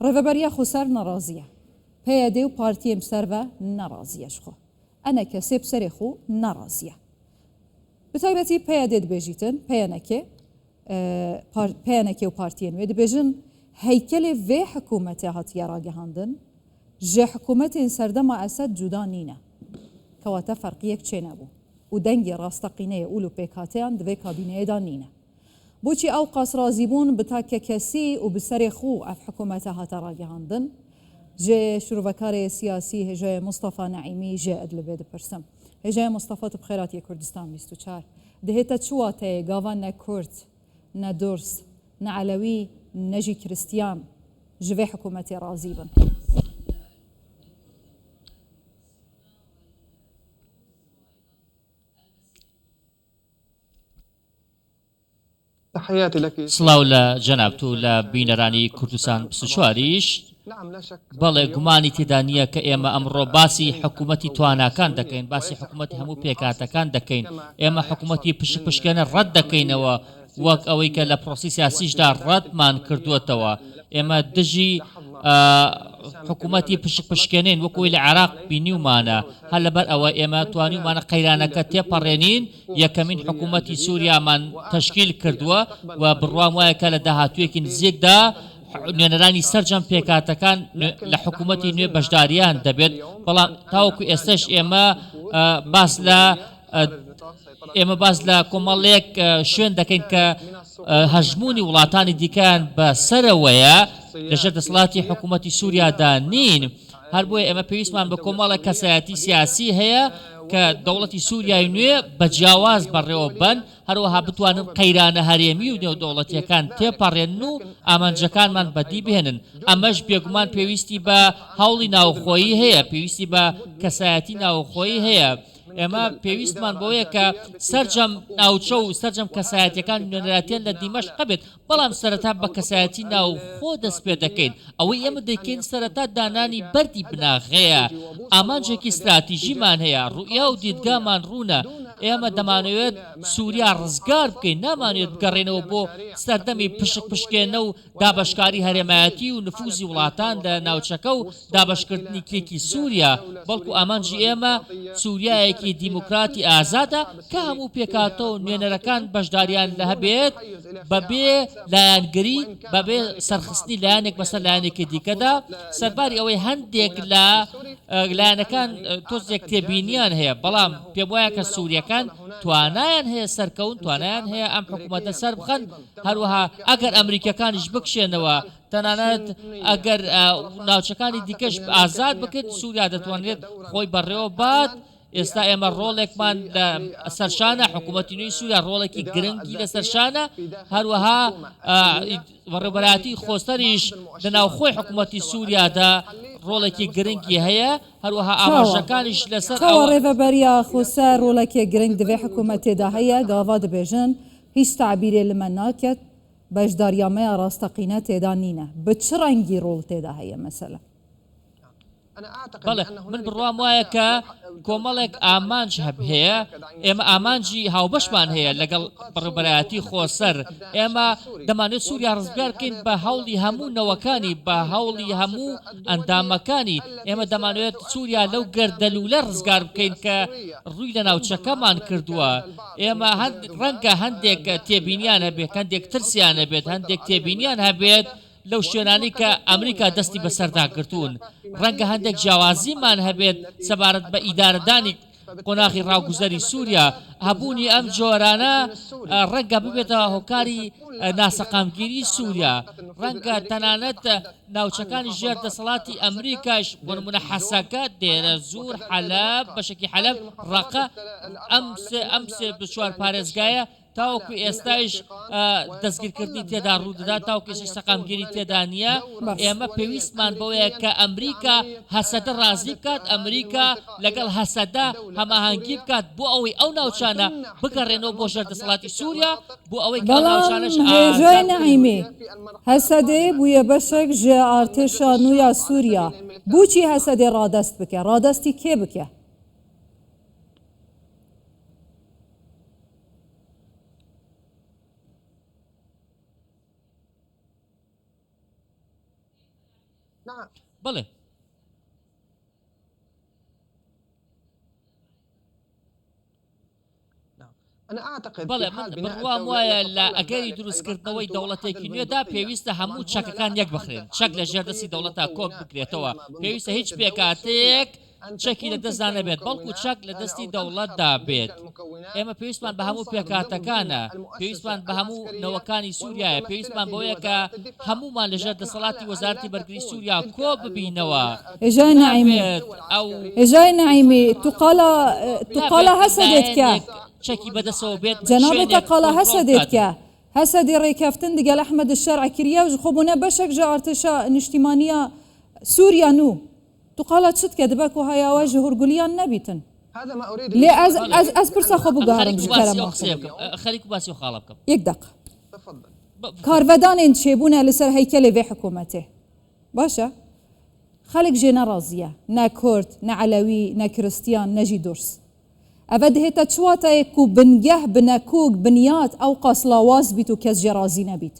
ڕێڤەبەریە خوسەر نەڕازیە پێدێ و پارتیم سەرڤە نەڕازیەش خۆ ئەنە کەسێ بسەرێ خۆ نەڕازیە بتایبەتی پێیا دێت بێژیتن پێیانەکێ و پارتیە نوێ دەبێژن هەیکەلێ vê حکوومەتێ هاتیە ڕاگەهاندن ژێ حکوومەتێن سەردەما ئەسەد جودا نینە کەواتە فەرقیەک چێ نەبوو و دەنگی ڕاستەقینەیە ئول و پێکاتیان دەبێ کابینەیەدا نینە بۆچی ئەو قاسرازی بوون بتاکە کەسی و بسەرێ خۆ ئەف حکوومەتە هاتە ڕاگەهاندن جێ شروڤەکارێ سیاسی هێژەیە مستەفا نەعیمی ژێ ئەد لەبێ دەپرسم هێژەیە مستەفات بخێراتی کوردستان 24 دەهێتە چواتەیە گاوان نە کورد نە دورس نە عەلەوی نەژی کریستیان ji vê حکوومەتێ رازی بن تحياتي لك سڵاو لە جەنابتو لە بینەرانی کوردستان 24ش بەڵێ گومانی تێدا نییە کە ئێمە ئەمڕۆ باسی حکوومەتی تواناکان دەکەین باسی حکوومەتی هەموو پێکاتەکان دەکەین ئێمە حکوومەتی پشکێنە ڕەت دەکەینەوە وەک ئەوەی کە لە پرۆسی سیاسیشدا ڕەتمان کردووەتەوە ئێمە دژی حکوومەتی پشکێنین وەکوی لە عێراق بینیومانە هەر لەبەر ئەوە ئێمە توانیومانە قەیرانەکە تێپەڕێنین یەکەمین حکوومەتی سووریامان تەشکیل کردووە و بڕوام وایە کە لە داهاتوویەکی نزیکدا نوێنەرانی سەرجەم پێکاتەکان لە حکوومەتی نوێ بەشداریان دەبێت بەڵام تاوەکو ئێستش ئێمە باس لە کۆمەڵێک شوێن دەکەین کە هەژمونی وڵاتانی دیکەیان بەسەرەوەیە لەژێر دەسەڵاتی حکوومەتی سووریادا نین هەر بۆیە ئێمە پێویستمان بە کۆمەڵێک کەسایەتی سیاسی هەیە کە دەوڵەتی سووریای نوێ بە جیاواز بەڕێوە بن هەروەها بتوانن قەیرانە هەرێمی و نێودەوڵەتیەکان تێپەڕێن و ئامانجەکانمان بەدی بهێنن ئەمەش بێگومان پێویستی بە هەوڵی ناوخۆیی هەیە پێویستی بە کەسایەتی ناوخۆیی هەیە ئێمە پێویستمان بۆیە کە سەرجەم ناوچە و سەرجەم کەسایەتەکان نوێنەراتیان لە دیمەشق بێت بەڵام سەرەتا بە کەسایەتی ناوخۆ دەست پێ دەکەین ئەوەی ئێمە دەکەین سەرەتا دانانی بەردی بناغەیە ئامانجێکی استراتیژیمان هەیە ڕوئیا و دیدگامان ڕوونە ئێمە دەمانەوێت سووریا ڕزگار بکەین نامانوێت بگەڕێنەوە بۆ سەردەمی پشکێنە و دابەشکاری هەرێمایەتی و نفوزی وڵاتان لە ناوچەکە و دابەشکردنی کێکی سووریا بەڵکو ئامانجی ئێمە سووریایەکی دیموکراتی ئازادە کە هەموو پێکاتە و نوێنەرەکان بەشداریان لە هەبێت بەبێ لایەنگری بەبێ سەرخستنی لایەنێک بەسەر لایەنێکی دیکەدا سەرباری ئەوەی هەندێک لە لایەنەکان تۆزێک تێبینیان هەیە بەڵام پێم وایە کە سووریەکان توانایان هەیە سەرکەون توانایان هەیە ئەم حکوومەتە سەر بخەن هەروەها ئەگەر ئەمریکەکانیش بکشێنەوە تەنانەت ئەگەر ناوچەکانی دیکەش ئازاد بکرد سووریا دەتوانێت خۆی بەڕێوە بات ئێستا ئێمە ڕۆڵێکمان لە سەرشانە حکوومەتی نوێی سووریا ڕۆڵێکی گرنگی لە سەرشانە هەروەها بەڕێوەبەراتی خۆسەریش لە ناوخۆی حکوومەتی سووریادا ڕۆڵێکی گرنگی هەیە هەروەها ئاماژەکانیش لەسەر ڕێڤەبەریە خۆسەر ڕۆڵێکی گرنگ دەبێ حکوومەتێدا هەیە گاوا دەبێژن هیچ تعبیرێ لەمە ناکەت بەشداریامەیە ڕاستەقینە تێدا نینە بە چ ڕەنگی ڕۆڵ تێدا هەیە مەسەلە بەڵێ من بڕوام وایە کە کۆمەڵێک ئامانج هەیە ئێمە ئامانجی هاوبەشمان هەیە لەگەڵ بڕبەرایەتی خۆسەر ئێمە دەمانێت سووریا ڕزگار بکەین بە هەوڵی هەموو نەوەکانی بە هەوڵی هەموو ئەندامەکانی ئێمە دەمانوێت سووریا لەو گەردەلوولە ڕزگار بکەین کە ڕووی لە ناوچەکەمان کردووە ئێمە ڕەنگە هەندێک تێبینیان هەبێت هەندێک ترسیان هەبێت هەندێک تێبینیان هەبێت لەو شوێنانی کە ئەمریکا دەستی بەسەردا گرتوون ڕەنگە هەندێک جیاوازیمان هەبێت سەبارەت بە ئیدارەدانی قۆناغی ڕاوگوزەری سووریا هەبوونی ئەم جۆرانە ڕەنگە ببێتە هۆکاری ناسەقامگیری سووریا ڕەنگە تەنانەت ناوچەکانی ژێر دەسەڵاتی ئەمریکاش بۆ نمونە حەسەکە دێرە زوور حەلەب بەشێکی حەلەب ڕەقە ئەم سێ بچوار پارێزگایە تاوەکو ئێستایش دەستگیرکردنی تێدا ڕوودەدا تاوکێش سەقامگیری تێدا نییە ئێمە پێویستمان بەوەیە کە ئەمریکا هەسەدە ڕازی بکات ئەمریکا لەگەڵ هەسەدە هەماهەنگی بکات بۆ ئەوەی ئەو ناوچانە بگەڕێنەوە بۆ ژێر دەسەڵاتی سووریا بۆ ئەوەی ناوچانەش هێژای نەعیمێ هەسەدێ بوویە بەشێک ژێ ئارتێشا نویا سووریا بووچی هەسەدێ ڕادەست بکە ڕادەستی کێ بکە بڵێ بەڵێ من بڕوام وایە لە ئەگەری دروستکردنەوەی دەوڵەتێکی نوێدا پێویستە هەموو چەکەکان یەک بخرێن چەک لە ژێردەستی دەوڵەتە کۆک بکرێتەوە پێویستە هیچ پێکاتەیەک چەکی لە دەستدانە بێت بەڵکو چەک لە دەستی دەوڵەتدا بێت ئێمە پێویستمان بە هەموو پێکاتەکانە پێویستمان بە هەموو نەوەکانی سووریایە پێویستمان بەوەیە کە هەمومان لەژێر دەسەڵاتی وەزارەتی بەرگری سووریا کۆ ببینەوە ئێژای نعیمی توقاڵە هەسە دێتکە چەکی بەدەسەوە بێت جەنابێتە قاڵە هەسە دێتکە هەسەدی ڕێکەفتن دیگەل ئەحمەد الشەرع کریە و خۆبوونە بەشێک ژە ئارتێشە نیشتیمانیە سووریا نو توقاڵە چت کە دەبەک و هەیەوە ژە هورگولیان نەبیتن لێ ئەس پرسە خۆ بگارم خەریک باسی و خاڵە بکەم یەک دەق کارڤەدانên çêbûne li ser heykelê vê hikûmetê baş e xelek jê nerazî ne Kurd ne Elewî ne Kiristiyan ne jî Durs ev dihête çiwatayek ku bingeh binekûk binyat ew qaslawaz bît û kes jê razî nebît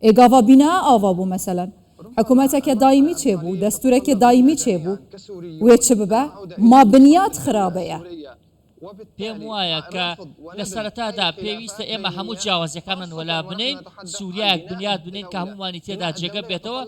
ê gava bîne ava bû meselen hikûmeteke daîmî çêbû destûrekê daîmî çêbû wê çi bibe ma binyat xirabe ye پێم وایە کە لە سەرەتادا پێویستە ئێمە هەموو جیاوازیەکانمان وەلا بنین سووریایەک بنیاد بنین کە هەمومانی تێدا جێگە بێتەوە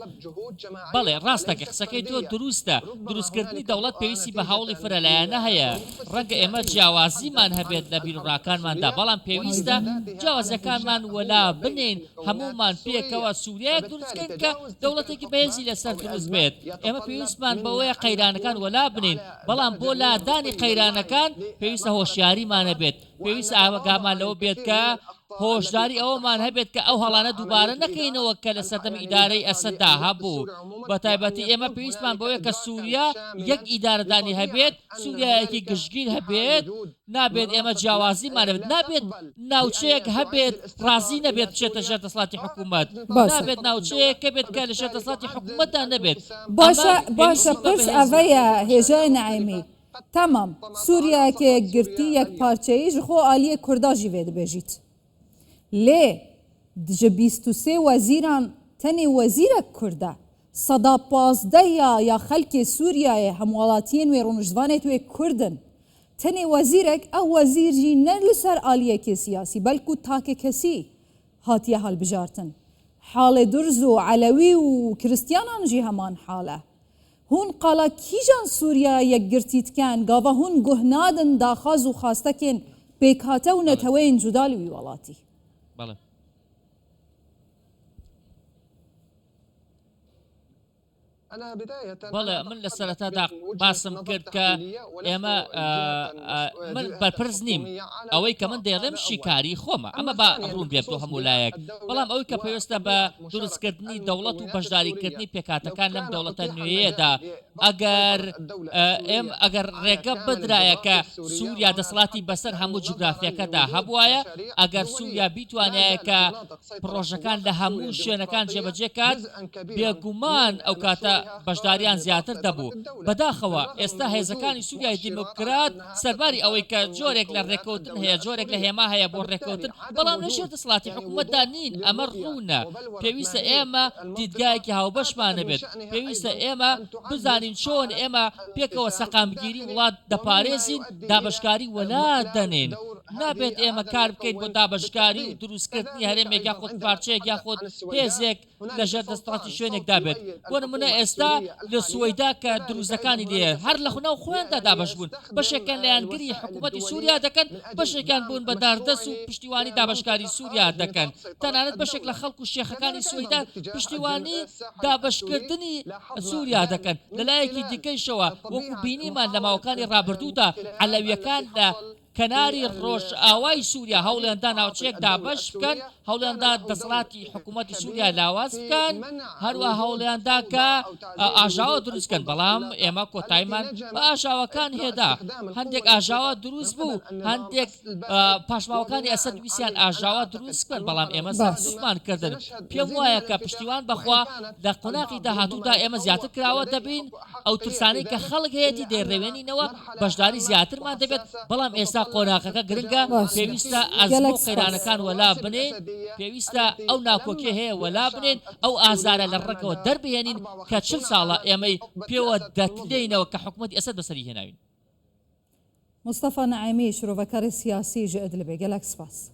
بەڵێ ڕاستەکە قسەکەی تۆ دروستە دروستکردنی دەوڵەت پێویستی بە هەوڵی فرەلایەنە هەیە ڕەنگە ئێمە جیاوازیمان هەبێت لە بیرڕاکانماندا بەڵام پێویستە جیاوازەکانمان وەلا بنین هەمومان پێکەوە سووریایەک دروستکەین کە دەوڵەتێکی بەهێزی لەسەر دروست بێت ئێمە پێویستمان بەوەیە قەیرانەکان وەلا بنین بەڵام بۆ لادانی قەیرانەکان پێویستە هۆشیاریمانە بێت پێویستە ئاگامان لەوە بێت کە هۆشداری ئەوەمان هەبێت کە ئەو هەڵانە دووبارە نەکەینەوە کە لە سەردەمی ئیدارەی ئەسەددا هەبوو بە تایبەتی ئێمە پێویستمان بەوەیە کە سووریا یەک ئیدارەدانی هەبێت سووریایەکی گشتگیر هەبێت نابێت ئێمە جیاوازیمان هەبێت نابێت ناوچەیەک هەبێت ڕازی نەبێت بچێتە ژێر دەسەڵاتی حکوومەت نابێت ناوچەیەک کە بێت کە لە ژێر دەسەڵاتی حکوومەتدا نەبێت باشە پرس ئەڤەیە هێژای نعیمی تمام سووریایەکە گرتی یەک پارچەیی ji xwe aliyê Kurda jî vê dibêjît lê ji 23 wezîran tenê wezîrek Kurd e seda 15 ya xelkê Sûriyayê hemwelatiyên wê rûniştvanê wê Kurd in tenê wezîrek ew wezîr jî ne li ser aliyekê siyasî belkû takê kesî hatiye hilbijartin halê Durz û Elewî û Kiristiyanan jî heman hal e hûn qala kîjan Sûriya yekgirtî dikin gava hûn guh nadin daxwaz û xastekên pêkhate û neteweyên cuda li wî welatî بەڵێ من لە سەرەتادا باسم کرد کە ئێمە من بەرپرس نیم ئەوەی کە من دەیڵێم شیکاری خۆمە ئەمە بە ڕوون بێت و هەموو لایەک بەڵام ئەوەی کە پێویستە بە دروستکردنی دەوڵەت و بەشداریکردنی پێکاتەکان لەم دەوڵەتە نوێیەدا ئەگەر ڕێگە بدرایە کە سووریا دەسەڵاتی بەسەر هەموو جوگرافیەکەدا هەبوایە ئەگەر سووریا بیتوانایە کە پرۆژەکان لە هەموو شوێنەکان جێبەجێ کات بێگومان ئەو کاتە بەشداریان زیاتر دەبوو بەداخەوە ئێستا هێزەکانی سووریای دیموکرات سەرباری ئەوەی کە جۆرێک لە ڕێکەوتن هەیە جۆرێک لە هێما هەیە بۆ ڕێکەوتن بەڵام لە ژێر دەسەڵاتی حکوومەتدا نین ئەمە ڕوونە پێویستە ئێمە دیدگایەکی هاوبەشمانە بێت پێویستە ئێمە بزانین چۆن ئێمە پێکەوە سەقامگیری وڵات دەپارێزین دابشکاری وەلا دەنێن نابێت ئێمە کار بکەین بۆ دابشکاری و دروستکردنی هەرێمێک یاخود پارچەیەک یاخود هێزێک لە ژێر دەسەڵاتی شوێنێکدا بێت بۆ نمونە ئێستا لە سوەیدا کە دروستەکانی لێ هەر لە خوناو خۆیاندا دابش بوون بەشێکیان لە یانگری حکوومەتی سووریا دەکەن بەشێکیان بوون بە داردەست و پشتیوانی دابشکاری سووریا دەکەن تەنانەت بەشێک لە خەڵک و شێخەکانی سوەیدا پشتیوانی دابشکردنی سووریا دەکەن لەلایەکی دیکەیشەوە وەکو بینیمان لە ماوەکانی ڕابردوودا عەلەویەکان لە کەناری ڕۆژ ئاوای سووریا هەوڵیاندا ناوچەیەک دابش بکەن هەوڵیاندا دەسەڵاتی حکوومەتی سووریا لاواز بکەن هەروە هەوڵیاندا کە ئاژاوە دروستکەن بەڵام ئێمە کۆتاییمان بە ئاژاوەکان هێدا هەندێک ئاژاوە دروست بوو هەندێک پاشماوەکانی ئەسەد ویسیان ئاژاوە دروست بکەن بەڵام ئێمە زیاترمان کردن پێم وایە کە پشتیوان بەخوا لە قۆناغی داهاتوودا ئێمە زیاتر کراوە دەبین ئەو ترسانەی کە خەڵک هەیەی دەیڕێوێنینەوە بەشداری زیاترمان دەبێت بەڵام ئێستا قۆناغەکە گرنگە پێویستە ئەزمە و قەیرانەکان وەلا بنێن پێویستە ئەو ناکۆکیە هەیە وەلا بنێن ئەو ئازارە لە ڕێکەوە دەربهێنین کە 40 ساڵە ئێمەی پێوە دەتلێنەوە کە حکوومەتی ئەسەد بەسەری هێناوین. مصطفى نعيمي شروفكار السياسي جئد لبي قالك سباس